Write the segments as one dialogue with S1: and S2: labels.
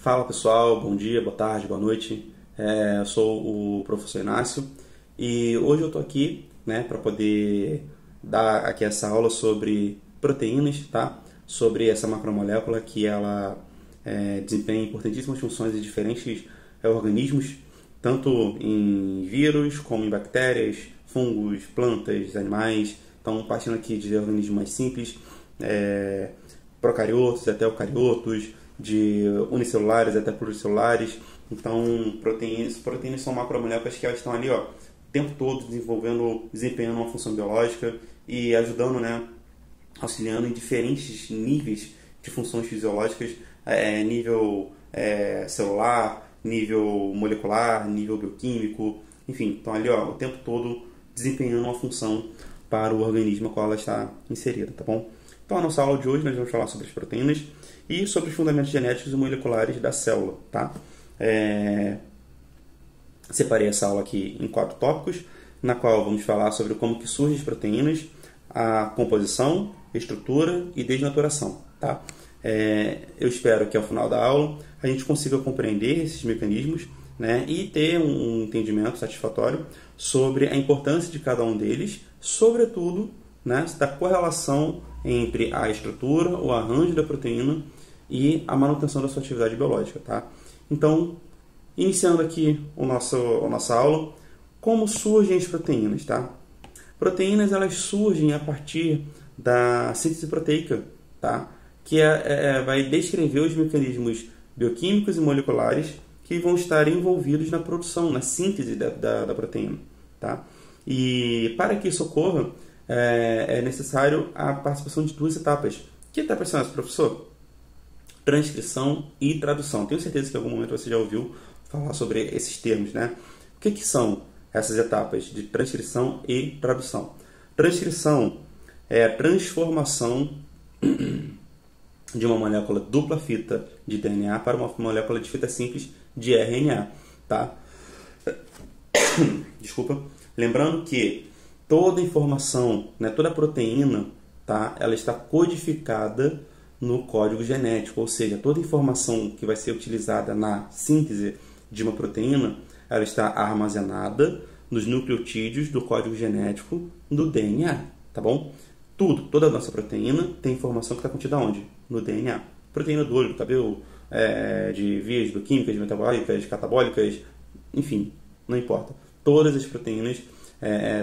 S1: Fala pessoal, bom dia, boa tarde, boa noite. Eu sou o professor Inácio e hoje eu estou aqui, para poder dar aqui essa aula sobre proteínas, tá? Sobre essa macromolécula que ela desempenha importantíssimas funções em diferentes organismos, tanto em vírus como em bactérias, fungos, plantas, animais. Então, partindo aqui de organismos mais simples, procariotos até eucariotos, de unicelulares até pluricelulares. Então, proteínas são macromoléculas que elas estão ali, o tempo todo desempenhando uma função biológica e ajudando, auxiliando em diferentes níveis de funções fisiológicas, nível celular, nível molecular, nível bioquímico, enfim, estão ali, o tempo todo desempenhando uma função para o organismo a qual ela está inserida, tá bom? Então, a nossa aula de hoje nós vamos falar sobre as proteínas e sobre os fundamentos genéticos e moleculares da célula, tá? Separei essa aula aqui em 4 tópicos, na qual vamos falar sobre como que surgem as proteínas, a composição, estrutura e desnaturação, tá? Eu espero que ao final da aula a gente consiga compreender esses mecanismos, e ter um entendimento satisfatório sobre a importância de cada um deles, sobretudo, da correlação entre a estrutura, o arranjo da proteína e a manutenção da sua atividade biológica, tá? Então, iniciando aqui a nossa aula, como surgem as proteínas, tá? Proteínas, elas surgem a partir da síntese proteica, tá? Que vai descrever os mecanismos bioquímicos e moleculares que vão estar envolvidos na produção, na síntese da proteína, tá? E para que isso ocorra, é necessário a participação de 2 etapas. Que etapas são essas, professor? Transcrição e tradução. Tenho certeza que em algum momento você já ouviu falar sobre esses termos, O que são essas etapas de transcrição e tradução? Transcrição é a transformação de uma molécula dupla fita de DNA para uma molécula de fita simples de RNA, tá? Desculpa. Lembrando que toda informação, toda proteína, tá? Ela está codificada no código genético, ou seja, toda informação que vai ser utilizada na síntese de uma proteína, ela está armazenada nos nucleotídeos do código genético do DNA, tá bom? Toda a nossa proteína tem informação que está contida onde? No DNA. Proteína do olho, do cabelo, de vias bioquímicas, metabólicas, catabólicas, enfim, não importa. Todas as proteínas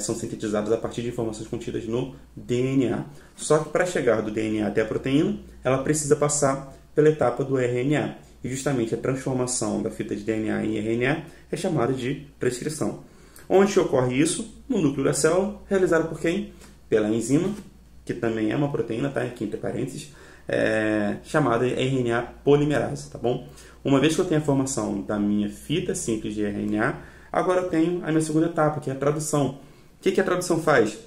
S1: são sintetizadas a partir de informações contidas no DNA. Só que para chegar do DNA até a proteína, ela precisa passar pela etapa do RNA. E justamente a transformação da fita de DNA em RNA é chamada de transcrição. Onde ocorre isso? No núcleo da célula, realizado por quem? Pela enzima, que também é uma proteína, tá? Aqui entre parênteses, chamada RNA polimerase, tá bom? Uma vez que eu tenho a formação da minha fita simples de RNA, agora eu tenho a minha segunda etapa, que é a tradução. O que a tradução faz?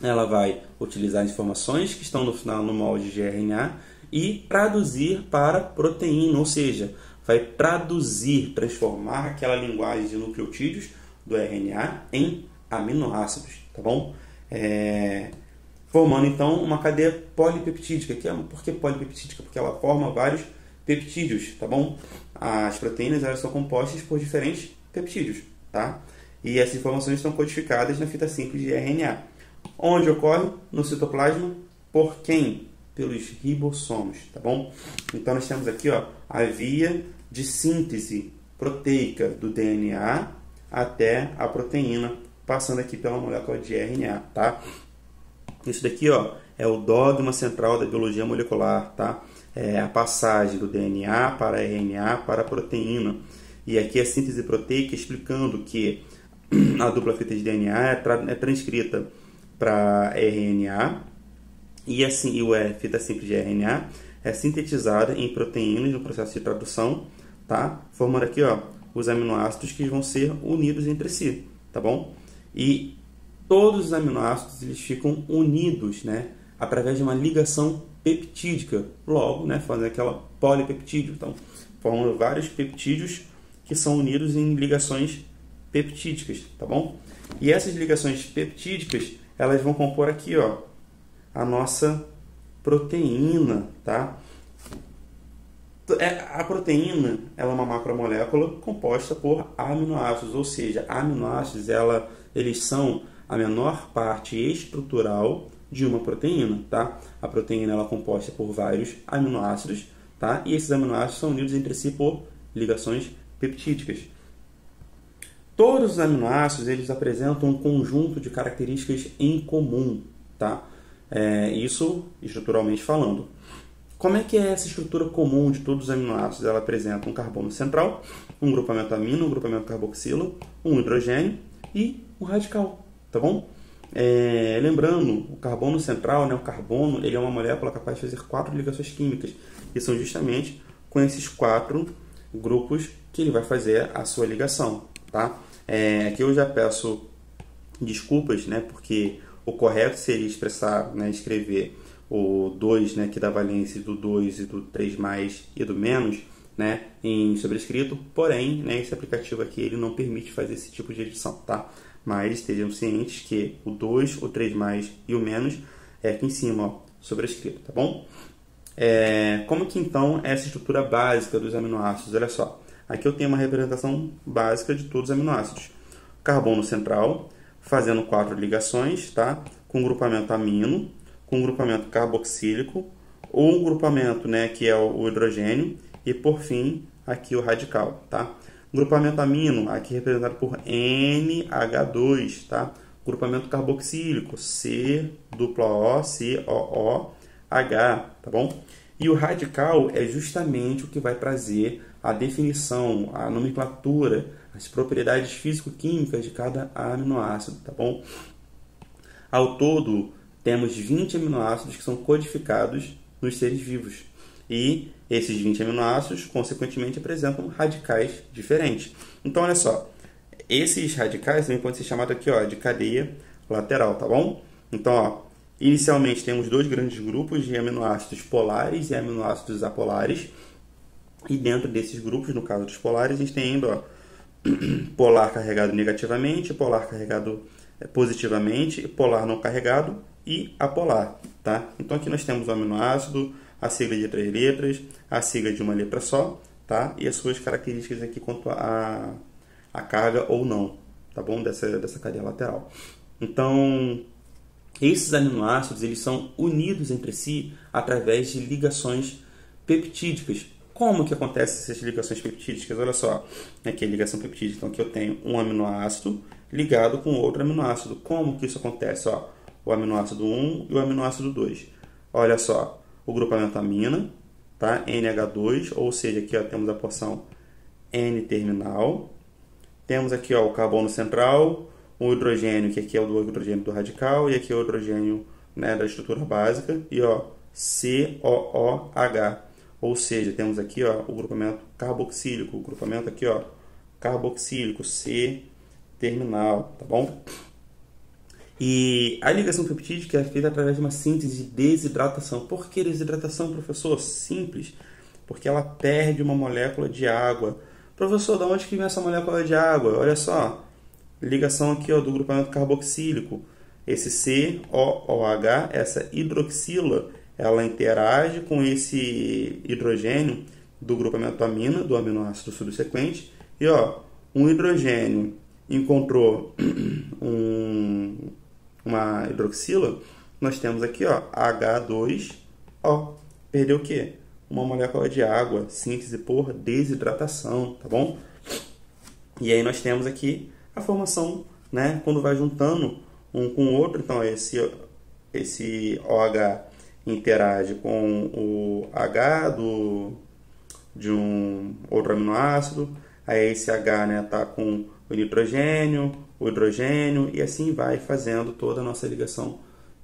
S1: Ela vai utilizar as informações que estão no molde de RNA e traduzir para proteína, ou seja, vai transformar aquela linguagem de nucleotídeos do RNA em aminoácidos, tá bom? Formando então uma cadeia polipeptídica. Por que polipeptídica? Porque ela forma vários peptídeos, tá bom? As proteínas, elas são compostas por diferentes peptídeos, tá? E essas informações estão codificadas na fita simples de RNA. Onde ocorre? No citoplasma. Por quem? Pelos ribossomos, tá bom? Então nós temos aqui, a via de síntese proteica do DNA até a proteína, passando aqui pela molécula de RNA, tá? Isso daqui, é o dogma central da biologia molecular, tá? É a passagem do DNA para RNA para a proteína. E aqui a síntese proteica explicando que a dupla fita de DNA é transcrita para RNA e assim a fita simples de RNA é sintetizada em proteínas no processo de tradução, tá? Formando aqui, os aminoácidos que vão ser unidos entre si, tá bom? E todos os aminoácidos eles ficam unidos, através de uma ligação peptídica. Logo, fazendo aquela polipeptídeo. Então, formam vários peptídeos que são unidos em ligações peptídicas, tá bom? E essas ligações peptídicas, elas vão compor aqui, a nossa proteína, tá? A proteína ela é uma macromolécula composta por aminoácidos, ou seja, aminoácidos eles são a menor parte estrutural de uma proteína, tá? A proteína ela é composta por vários aminoácidos, tá? E esses aminoácidos são unidos entre si por ligações peptídicas. Todos os aminoácidos eles apresentam um conjunto de características em comum, tá? Isso estruturalmente falando. Como é que é essa estrutura comum de todos os aminoácidos? Ela apresenta um carbono central, um grupamento amino, um grupamento carboxilo, um hidrogênio e um radical, tá bom? Lembrando, o carbono central, né, o carbono, ele é uma molécula capaz de fazer 4 ligações químicas, e são justamente com esses 4 grupos que ele vai fazer a sua ligação, tá? Aqui eu já peço desculpas, né, porque o correto seria expressar, né, escrever o 2, né, que dá valência do 2 e do 3 mais e do menos, né, em sobrescrito, porém, né, esse aplicativo aqui ele não permite fazer esse tipo de edição, tá? Mas estejam cientes que o 2, o 3 mais e o menos é aqui em cima, ó, sobrescrito, tá bom? Como que então é essa estrutura básica dos aminoácidos? Olha só, aqui eu tenho uma representação básica de todos os aminoácidos. Carbono central, fazendo 4 ligações, tá? Com grupamento amino, com grupamento carboxílico, ou um grupamento, né, que é o hidrogênio, e por fim, aqui o radical, tá? Grupamento amino, aqui representado por NH2, tá? Grupamento carboxílico, COO, H, tá bom? E o radical é justamente o que vai trazer a definição, a nomenclatura, as propriedades físico-químicas de cada aminoácido, tá bom? Ao todo, temos 20 aminoácidos que são codificados nos seres vivos. E esses 20 aminoácidos, consequentemente, apresentam radicais diferentes. Então, olha só, esses radicais também podem ser chamados aqui, ó, de cadeia lateral, tá bom? Então, ó, inicialmente temos 2 grandes grupos de aminoácidos polares e aminoácidos apolares. E dentro desses grupos, no caso dos polares, a gente tem ainda, ó, polar carregado negativamente, polar carregado positivamente, polar não carregado e apolar, tá? Então aqui nós temos o aminoácido, a sigla de 3 letras, a sigla de uma letra só, tá? E as suas características aqui quanto a carga ou não, tá bom? Dessa cadeia lateral. Então, esses aminoácidos eles são unidos entre si através de ligações peptídicas. Como que acontecem essas ligações peptídicas? Olha só, aqui é a ligação peptídica. Então aqui eu tenho um aminoácido ligado com outro aminoácido. Como que isso acontece? Ó, o aminoácido 1 e o aminoácido 2. Olha só, o grupamento amina, tá? NH2, ou seja, aqui ó, temos a porção N-terminal. Temos aqui ó, o carbono central, o hidrogênio, que aqui é o do hidrogênio do radical, e aqui é o hidrogênio, né, da estrutura básica, e ó, COOH. Ou seja, temos aqui ó, o grupamento carboxílico, o grupamento aqui ó, carboxílico, C-terminal, tá bom? E a ligação peptídica é feita através de uma síntese de desidratação. Por que desidratação, professor? Simples, porque ela perde uma molécula de água. Professor, de onde que vem essa molécula de água? Olha só, ligação aqui ó, do grupamento carboxílico. Esse COOH, essa hidroxila, ela interage com esse hidrogênio do grupamento amina, do aminoácido subsequente, e ó, um hidrogênio encontrou uma hidroxila, nós temos aqui ó, H2O. Perdeu o quê? Uma molécula de água, síntese por desidratação, tá bom? E aí nós temos aqui a formação, né, quando vai juntando um com o outro, então esse OH interage com o H de um outro aminoácido, aí esse H, né, tá com o nitrogênio, o hidrogênio, e assim vai fazendo toda a nossa ligação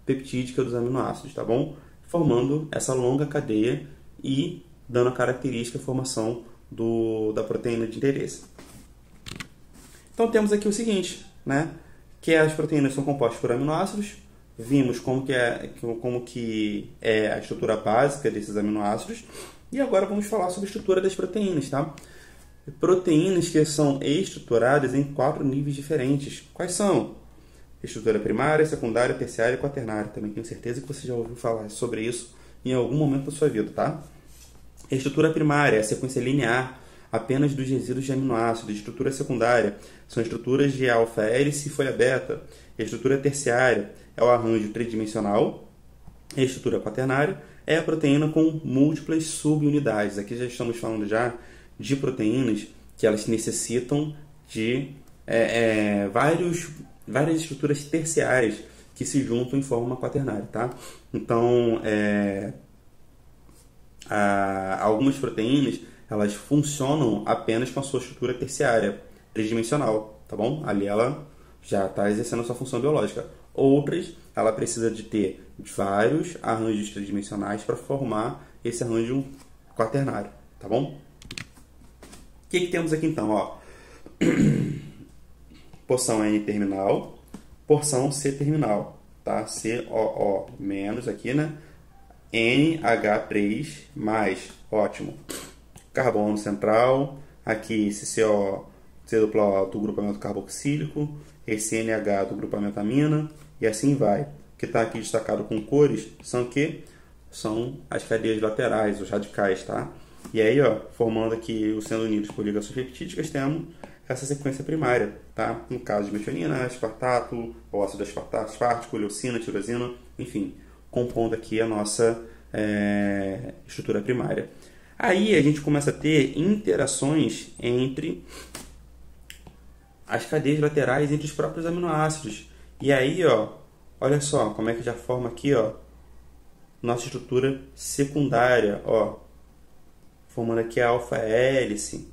S1: peptídica dos aminoácidos, tá bom? Formando essa longa cadeia e dando a característica a formação da proteína de interesse. Então temos aqui o seguinte, né, que as proteínas são compostas por aminoácidos. Vimos como que é a estrutura básica desses aminoácidos. E agora vamos falar sobre a estrutura das proteínas, tá? Proteínas que são estruturadas em 4 níveis diferentes. Quais são? Estrutura primária, secundária, terciária e quaternária. Também tenho certeza que você já ouviu falar sobre isso em algum momento da sua vida, tá? A estrutura primária é a sequência linear apenas dos resíduos de aminoácidos. A estrutura secundária são estruturas de alfa-hélice e folha beta. A estrutura terciária é o arranjo tridimensional. A estrutura quaternária é a proteína com múltiplas subunidades. Aqui já estamos falando já de proteínas que elas necessitam de várias estruturas terciárias que se juntam em forma quaternária, tá? Então, algumas proteínas elas funcionam apenas com a sua estrutura terciária, tridimensional, tá bom? Ali ela já está exercendo a sua função biológica. Outras, ela precisa de ter vários arranjos tridimensionais para formar esse arranjo quaternário, tá bom? O que temos aqui então? Ó? Porção N-terminal, porção C-terminal, tá? COO menos aqui, né? NH3 mais, ótimo, carbono central, aqui CCO, C-O do grupamento carboxílico, esse NH do grupamento amina, e assim vai. O que está aqui destacado com cores são o quê? São as cadeias laterais, os radicais, tá? E aí, ó, formando aqui os sendo unidos por ligações peptídicas, temos essa sequência primária, tá? No caso de metionina, aspartato, ou ácido aspartático, leucina, tirosina, enfim, compondo aqui a nossa estrutura primária. Aí a gente começa a ter interações entre as cadeias laterais entre os próprios aminoácidos. E aí, ó, olha só como é que já forma aqui, ó, nossa estrutura secundária, ó, formando aqui a alfa-hélice,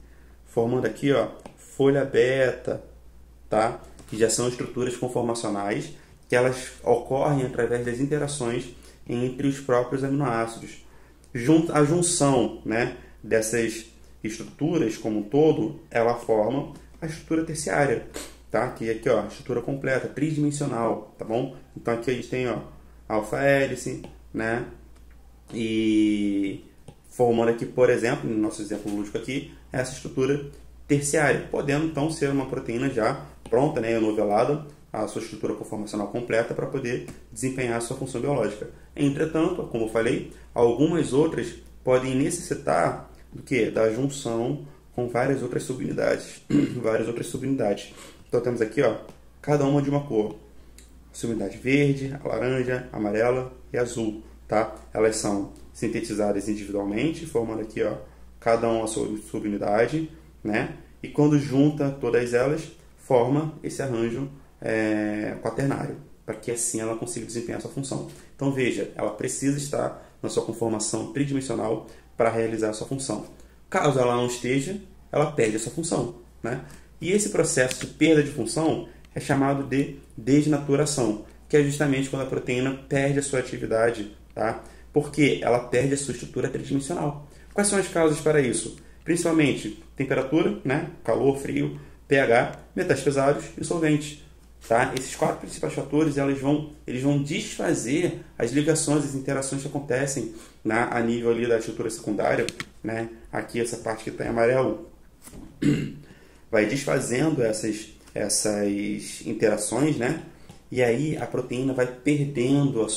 S1: formando aqui, ó, folha beta, tá? Que já são estruturas conformacionais que elas ocorrem através das interações entre os próprios aminoácidos. A junção, né, dessas estruturas como um todo, ela forma a estrutura terciária, tá? Que aqui, ó, estrutura completa, tridimensional, tá bom? Então aqui a gente tem, ó, alfa-hélice, né? E formando aqui, por exemplo, no nosso exemplo lúdico aqui, essa estrutura terciária, podendo então ser uma proteína já pronta, né, enovelada, a sua estrutura conformacional completa para poder desempenhar a sua função biológica. Entretanto, como eu falei, algumas outras podem necessitar do que? Da junção com várias outras subunidades. Então temos aqui, ó, cada uma de uma cor. Subunidade verde, a laranja, amarela e azul, tá? Elas são sintetizadas individualmente, formando aqui, ó, cada uma a sua subunidade, né? E quando junta todas elas, forma esse arranjo quaternário, para que assim ela consiga desempenhar a sua função. Então veja, ela precisa estar na sua conformação tridimensional para realizar a sua função. Caso ela não esteja, ela perde a sua função, né? E esse processo de perda de função é chamado de desnaturação, que é justamente quando a proteína perde a sua atividade, tá? Porque ela perde a sua estrutura tridimensional. Quais são as causas para isso? Principalmente temperatura, né? Calor, frio, pH, metais pesados e solventes. Tá? Esses quatro principais fatores eles vão desfazer as ligações, as interações que acontecem a nível ali da estrutura secundária, né? Aqui essa parte que está em amarelo vai desfazendo essas interações, né? E aí a proteína vai perdendo o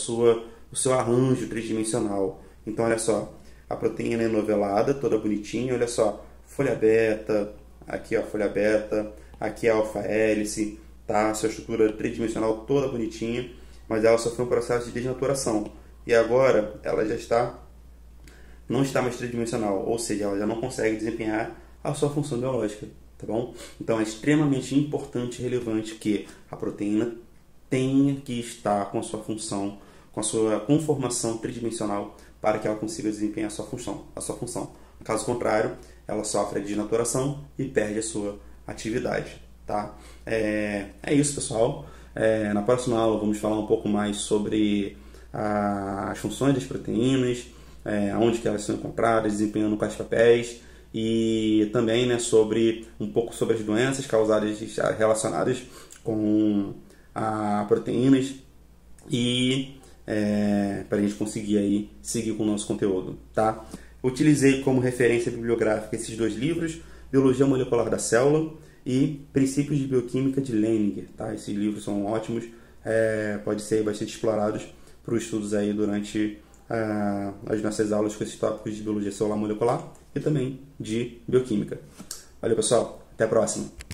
S1: seu arranjo tridimensional. Então olha só, a proteína é enovelada, toda bonitinha, olha só, folha beta, aqui ó, folha beta, aqui a alfa-hélice, tá? Sua estrutura tridimensional toda bonitinha, mas ela sofreu um processo de desnaturação. E agora ela não está mais tridimensional, ou seja, ela já não consegue desempenhar a sua função biológica, tá bom? Então é extremamente importante e relevante que a proteína tenha que estar com a sua função, com a sua conformação tridimensional para que ela consiga desempenhar a sua função. Caso contrário, ela sofre a desnaturação e perde a sua atividade. Tá? É isso, pessoal. Na próxima aula vamos falar um pouco mais sobre as funções das proteínas, onde que elas são encontradas, desempenhando quais papéis, e também, né, um pouco sobre as doenças causadas relacionadas com proteínas, e para a gente conseguir aí seguir com o nosso conteúdo. Tá? Utilizei como referência bibliográfica esses dois livros, Biologia Molecular da Célula e Princípios de Bioquímica de Leininger. Tá? Esses livros são ótimos, podem ser bastante explorados para os estudos aí durante as nossas aulas com esses tópicos de biologia celular molecular e também de bioquímica. Valeu, pessoal. Até a próxima.